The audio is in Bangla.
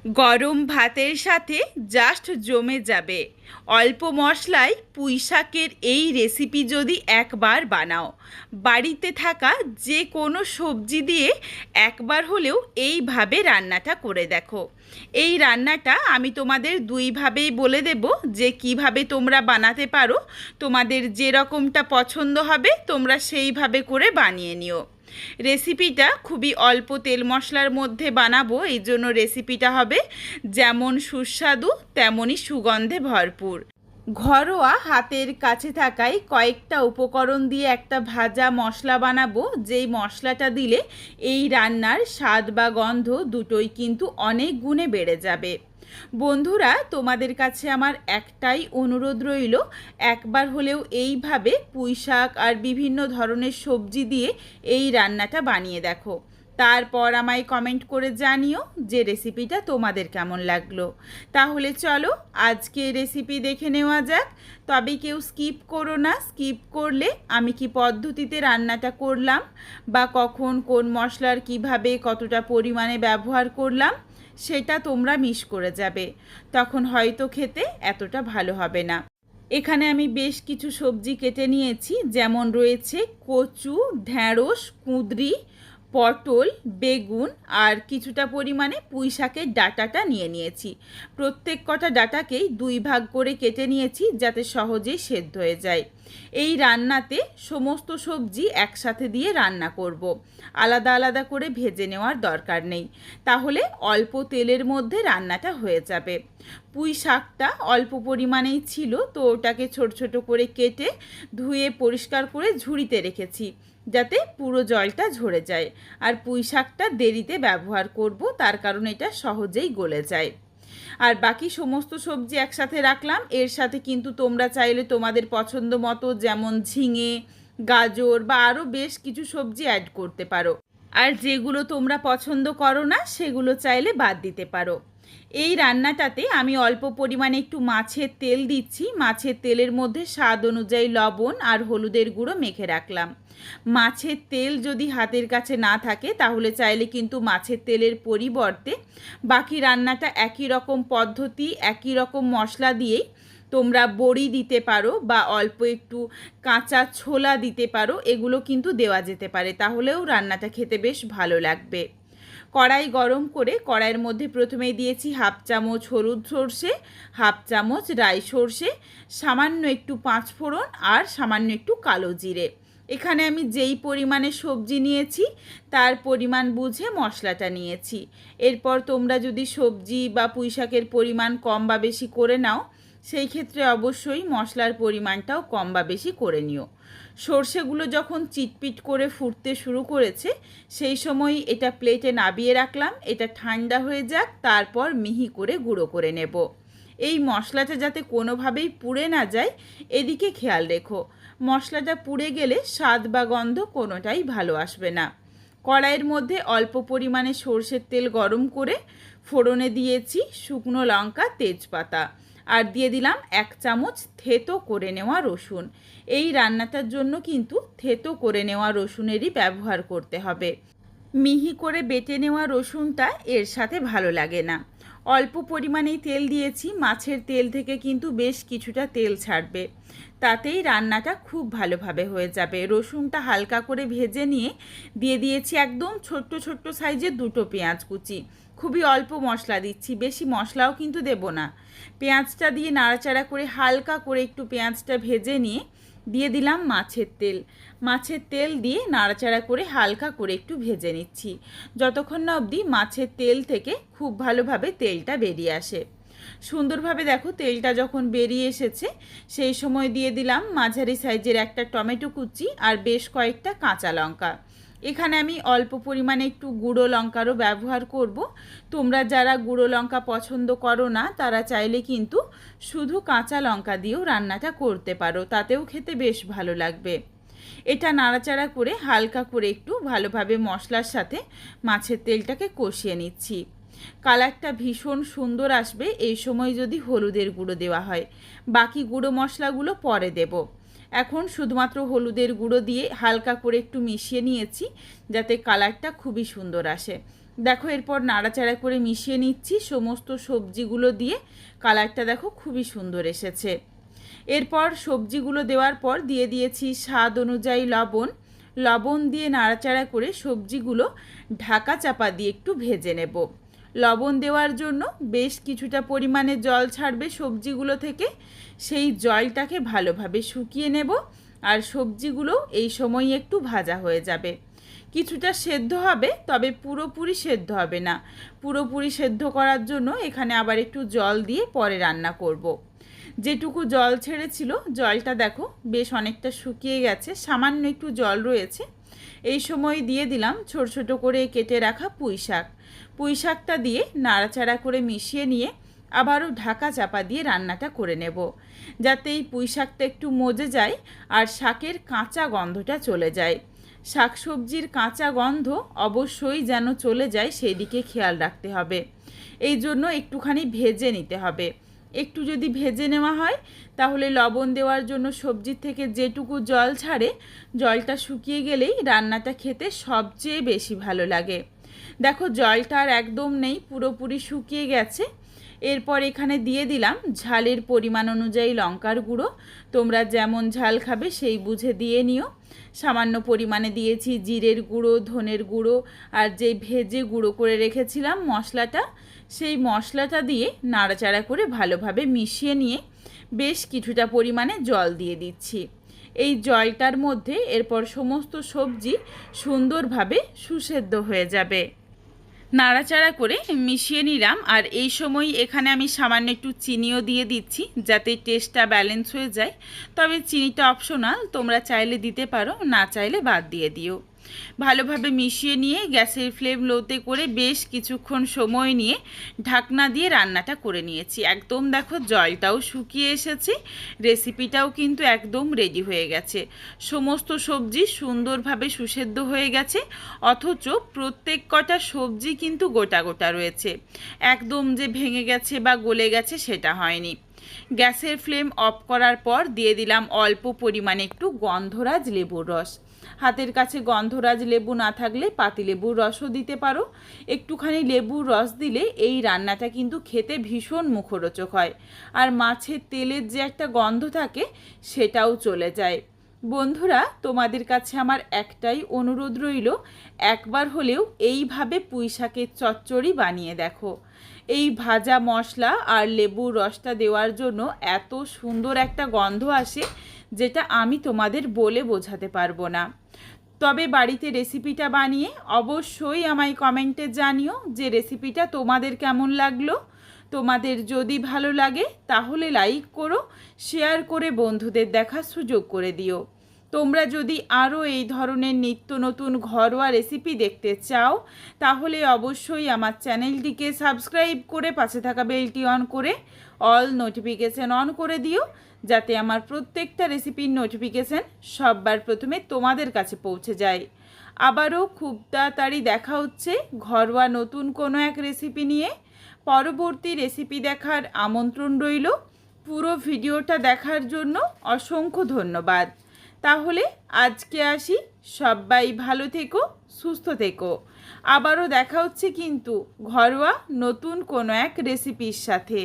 গরম ভাতের সাথে জাস্ট জমে যাবে। অল্প মশলায় পুঁই শাকের এই রেসিপি যদি একবার বানাও, বাড়িতে থাকা যে কোনো সবজি দিয়ে একবার হলেও এইভাবে রান্নাটা করে দেখো। এই রান্নাটা আমি তোমাদের দুইভাবেই বলে দেব যে কিভাবে তোমরা বানাতে পারো। তোমাদের যে রকমটা পছন্দ হবে তোমরা সেইভাবে করে বানিয়ে নিও। রেসিপিটা খুবই অল্প তেল মশলার মধ্যে বানাবো, এই জন্য রেসিপিটা হবে যেমন সুস্বাদু তেমনই সুগন্ধে ভরপুর। ঘরোয়া হাতের কাছে থাকায় কয়েকটা উপকরণ দিয়ে একটা ভাজা মশলা বানাবো, যেই মশলাটা দিলে এই রান্নার স্বাদ বা গন্ধ দুটোই কিন্তু অনেক গুণে বেড়ে যাবে। বন্ধুরা, তোমাদের কাছে আমার একটাই অনুরোধ রইল, একবার হলেও এইভাবে পুঁই শাক আর বিভিন্ন ধরনের সবজি দিয়ে এই রান্নাটা বানিয়ে দেখো। তারপর আমায় কমেন্ট করে জানিও যে রেসিপিটা তোমাদের কেমন লাগলো। তাহলে চলো আজকে রেসিপি দেখে নেওয়া যাক। তবে কেউ স্কিপ করো না, স্কিপ করলে আমি কি পদ্ধতিতে রান্নাটা করলাম বা কখন কোন মশলার কিভাবে কতটা পরিমাণে ব্যবহার করলাম সেটা তোমরা মিস করে যাবে, তখন হয়তো খেতে এতটা ভালো হবে না। এখানে আমি বেশ কিছু সবজি কেটে নিয়েছি, যেমন রয়েছে কচু, ঢ্যাঁড়স, কুঁদরি, পটল, বেগুন আর কিছুটা পরিমাণে পুঁই শাকের ডাঁটাটা নিয়ে নিয়েছি। প্রত্যেক কটা ডাঁটাকেই দুই ভাগ করে কেটে নিয়েছি যাতে সহজেই সেদ্ধ হয়ে যায়। এই রান্নাতে সমস্ত সবজি একসাথে দিয়ে রান্না করব। আলাদা আলাদা করে ভেজে নেওয়ার দরকার নেই, তাহলে অল্প তেলের মধ্যে রান্নাটা হয়ে যাবে। পুঁই শাকটা অল্প পরিমাণেই ছিল, তো ওটাকে ছোট ছোট করে কেটে ধুয়ে পরিষ্কার করে ঝুড়িতে রেখেছি যাতে পুরো জলটা ঝরে যায়। আর পুঁই শাকটা দেরিতে ব্যবহার করব, তার কারণে এটা সহজেই গলে যায়। আর বাকি সমস্ত সবজি একসাথে রাখলাম। এর সাথে কিন্তু তোমরা চাইলে তোমাদের পছন্দ মতো যেমন ঝিঙে, গাজর বা আরও বেশ কিছু সবজি অ্যাড করতে পারো। আর যেগুলো তোমরা পছন্দ করো না সেগুলো চাইলে বাদ দিতে পারো। এই রান্নাটাতে আমি অল্প পরিমাণে একটু মাছের তেল দিচ্ছি। মাছের তেলের মধ্যে স্বাদ অনুযায়ী লবণ আর হলুদের গুঁড়ো মেখে রাখলাম। মাছের তেল যদি হাতের কাছে না থাকে তাহলে চাইলে কিন্তু মাছের তেলের পরিবর্তে বাকি রান্নাটা একই রকম পদ্ধতি একই রকম মশলা দিয়েই তোমরা বড়ি দিতে পারো বা অল্প একটু কাঁচা ছোলা দিতে পারো। এগুলো কিন্তু দেওয়া যেতে পারে, তাহলেও রান্নাটা খেতে বেশ ভালো লাগবে। কড়াই গরম করে কড়াইয়ের মধ্যে প্রথমেই দিয়েছি হাফ চামচ হলুদ সর্ষে, হাফ চামচ রাই সর্ষে, সামান্য একটু পাঁচফোড়ন আর সামান্য একটু কালো জিরে। এখানে আমি যেই পরিমাণে সবজি নিয়েছি তার পরিমাণ বুঝে মশলাটা নিয়েছি। এরপর তোমরা যদি সবজি বা পুঁই শাকের পরিমাণ কম বা বেশি করে নাও, সেই ক্ষেত্রে অবশ্যই মশলার পরিমাণটাও কম বা বেশি করে নিও। সর্ষেগুলো যখন চিটপিট করে ফুটতে শুরু করেছে সেই সময় এটা প্লেটে নাবিয়ে রাখলাম। এটা ঠান্ডা হয়ে যাক, তারপর মিহি করে গুঁড়ো করে নেব। এই মশলাটা যাতে কোনোভাবেই পুড়ে না যায় এদিকে খেয়াল রেখো। মশলাটা পুড়ে গেলে স্বাদ বা গন্ধ কোনোটাই ভালো আসবে না। কড়াইয়ের মধ্যে অল্প পরিমাণে সর্ষের তেল গরম করে ফোড়নে দিয়েছি শুকনো লঙ্কা, তেজপাতা আর দিয়ে দিলাম এক চামচ থেতো করে নেওয়া রসুন। এই রান্নাটার জন্য কিন্তু থেতো করে নেওয়া রসুনেরই ব্যবহার করতে হবে। মিহি করে বেটে নেওয়া রসুনটা এর সাথে ভালো লাগে না। অল্প পরিমাণেই তেল দিয়েছি, মাছের তেল থেকে কিন্তু বেশ কিছুটা তেল ছাড়বে, তাতেই রান্নাটা খুব ভালোভাবে হয়ে যাবে। রসুনটা হালকা করে ভেজে নিয়ে দিয়ে দিয়েছি একদম ছোট্ট ছোট্ট সাইজের দুটো পেঁয়াজ কুচি। খুবই অল্প মশলা দিচ্ছি, বেশি মশলাও কিন্তু দেব না। পেঁয়াজটা দিয়ে নাড়াচাড়া করে হালকা করে একটু পেঁয়াজটা ভেজে নিয়ে দিয়ে দিলাম মাছের তেল। মাছের তেল দিয়ে নাড়াচাড়া করে হালকা করে একটু ভেজে নিচ্ছি, যতক্ষণ না অবধি মাছের তেল থেকে খুব ভালোভাবে তেলটা বেরিয়ে আসে। সুন্দরভাবে দেখো তেলটা যখন বেরিয়ে এসেছে সেই সময় দিয়ে দিলাম মাঝারি সাইজের একটা টমেটো কুচি আর বেশ কয়েকটা কাঁচা লঙ্কা। এখানে আমি অল্প পরিমাণে একটু গুঁড়ো লঙ্কারও ব্যবহার করব। তোমরা যারা গুঁড়ো লঙ্কা পছন্দ করো না তারা চাইলে কিন্তু শুধু কাঁচা লঙ্কা দিয়েও রান্নাটা করতে পারো, তাতেও খেতে বেশ ভালো লাগবে। এটা নাড়াচাড়া করে হালকা করে একটু ভালোভাবে মশলার সাথে মাছের তেলটাকে কষিয়ে নিচ্ছি। কালারটা ভীষণ সুন্দর আসবে এই সময় যদি হলুদের গুঁড়ো দেওয়া হয়। বাকি গুঁড়ো মশলাগুলো পরে দেব। এখন শুধুমাত্র হলুদের গুঁড়ো দিয়ে হালকা করে একটু মিশিয়ে নিয়েছি যাতে কালারটা খুবই সুন্দর আসে। দেখো এরপর নাড়াচাড়া করে মিশিয়ে নিচ্ছি সমস্ত সবজিগুলো দিয়ে। কালারটা দেখো খুবই সুন্দর এসেছে। এরপর সবজিগুলো দেওয়ার পর দিয়ে দিয়েছি স্বাদ অনুযায়ী লবণ। লবণ দিয়ে নাড়াচাড়া করে সবজিগুলো ঢাকা চাপা দিয়ে একটু ভেজে নেব। লবণ দেওয়ার জন্য বেশ কিছুটা পরিমাণে জল ছাড়বে সবজিগুলো থেকে। সেই জলটাকে ভালোভাবে শুকিয়ে নেব আর সবজিগুলো এই সময় একটু ভাজা হয়ে যাবে। কিছুটা সেদ্ধ হবে, তবে পুরোপুরি সেদ্ধ হবে না। পুরোপুরি সেদ্ধ করার জন্য এখানে আবার একটু জল দিয়ে পরে রান্না করব। যেটুকু জল ছেড়েছিল জলটা দেখো বেশ অনেকটা শুকিয়ে গেছে, সামান্য একটু জল রয়েছে। এই সময় দিয়ে দিলাম ছোট ছোট করে কেটে রাখা পুঁই শাক। পুঁই শাকটা দিয়ে নাড়াচাড়া করে মিশিয়ে নিয়ে আবারও ঢাকা চাপা দিয়ে রান্নাটা করে নেব, যাতে এই পুঁই শাকটা একটু মজে যায় আর শাকের কাঁচা গন্ধটা চলে যায়। শাকসবজির কাঁচা গন্ধ অবশ্যই যেন চলে যায় সেই দিকে খেয়াল রাখতে হবে। এই জন্য একটুখানি ভেজে নিতে হবে। একটু যদি ভেজে নেওয়া হয় তাহলে লবণ দেওয়ার জন্য সবজির থেকে যেটুকু জল ছাড়ে জলটা শুকিয়ে গেলেই রান্নাটা খেতে সবচেয়ে বেশি ভালো লাগে। দেখো জলটা আর একদম নেই, পুরোপুরি শুকিয়ে গেছে। এরপর এখানে দিয়ে দিলাম ঝালের পরিমাণ অনুযায়ী লঙ্কার গুঁড়ো। তোমরা যেমন ঝাল খাবে সেই বুঝে দিয়ে নিও। সামান্য পরিমাণে দিয়েছি জিরের গুঁড়ো, ধনের গুঁড়ো আর যে ভেজে গুঁড়ো করে রেখেছিলাম মশলাটা, সেই মশলাটা দিয়ে নাড়াচাড়া করে ভালোভাবে মিশিয়ে নিয়ে বেশ কিছুটা পরিমাণে জল দিয়ে দিচ্ছি। এই জলটার মধ্যে এরপর সমস্ত সবজি সুন্দরভাবে সুসেদ্ধ হয়ে যাবে। নাড়াচাড়া করে মিশিয়ে নিলাম আর এই সময় এখানে আমি সামান্য একটু চিনিও দিয়ে দিচ্ছি যাতে টেস্টটা ব্যালেন্স হয়ে যায়। তবে চিনিটা অপশনাল, তোমরা চাইলে দিতে পারো, না চাইলে বাদ দিয়ে দিও। ভালোভাবে মিশিয়ে নিয়ে গ্যাসের ফ্লেম লোতে করে বেশ কিছুক্ষণ সময় নিয়ে ঢাকনা দিয়ে রান্নাটা করে নিয়েছি। একদম দেখো জলটাও শুকিয়ে এসেছে, রেসিপিটাও কিন্তু একদম রেডি হয়ে গেছে। সমস্ত সবজি সুন্দরভাবে সুসেদ্ধ হয়ে গেছে, অথচ প্রত্যেক কটা সবজি কিন্তু গোটা গোটা রয়েছে। একদম যে ভেঙে গেছে বা গলে গেছে সেটা হয়নি। গ্যাসের ফ্লেম অফ করার পর দিয়ে দিলাম অল্প পরিমাণে একটু গন্ধরাজ লেবুর রস। হাতের কাছে গন্ধরাজ লেবু না থাকলে পাতিলেবুর রসও দিতে পারো। একটুখানি লেবুর রস দিলে এই রান্নাটা কিন্তু খেতে ভীষণ মুখরোচক হয়, আর মাছের তেলের যে একটা গন্ধ থাকে সেটাও চলে যায়। বন্ধুরা, তোমাদের কাছে আমার একটাই অনুরোধ রইল, একবার হলেও এইভাবে পুঁই শাকের চচ্চড়ি বানিয়ে দেখো। এই ভাজা মশলা আর লেবুর রসটা দেওয়ার জন্য এত সুন্দর একটা গন্ধ আসে যেটা আমি তোমাদের বলে বোঝাতে পারবো না। তবে বাড়িতে রেসিপিটা বানিয়ে অবশ্যই আমায় কমেন্টে জানিও যে রেসিপিটা তোমাদের কেমন লাগলো। তোমাদের যদি ভালো লাগে তাহলে লাইক করো, শেয়ার করে বন্ধুদের দেখার সুযোগ করে দিও। তোমরা যদি আরও এই ধরনের নিত্য নতুন ঘরোয়া রেসিপি দেখতে চাও তাহলে অবশ্যই আমার চ্যানেলটিকে সাবস্ক্রাইব করে পাশে থাকা বেলটি অন করে অল নোটিফিকেশান অন করে দিও, যাতে আমার প্রত্যেকটা রেসিপির নোটিফিকেশান সববার প্রথমে তোমাদের কাছে পৌঁছে যায়। আবারও খুব তাড়াতাড়ি দেখা হচ্ছে ঘরোয়া নতুন কোনো এক রেসিপি নিয়ে। পরবর্তী রেসিপি দেখার আমন্ত্রণ রইল। পুরো ভিডিওটা দেখার জন্য অসংখ্য ধন্যবাদ। তাহলে আজকে আসি, সবাই ভালো থেকো, সুস্থ থেকো। আবারও দেখা হচ্ছে কিন্তু ঘরোয়া নতুন কোনো এক রেসিপির সাথে।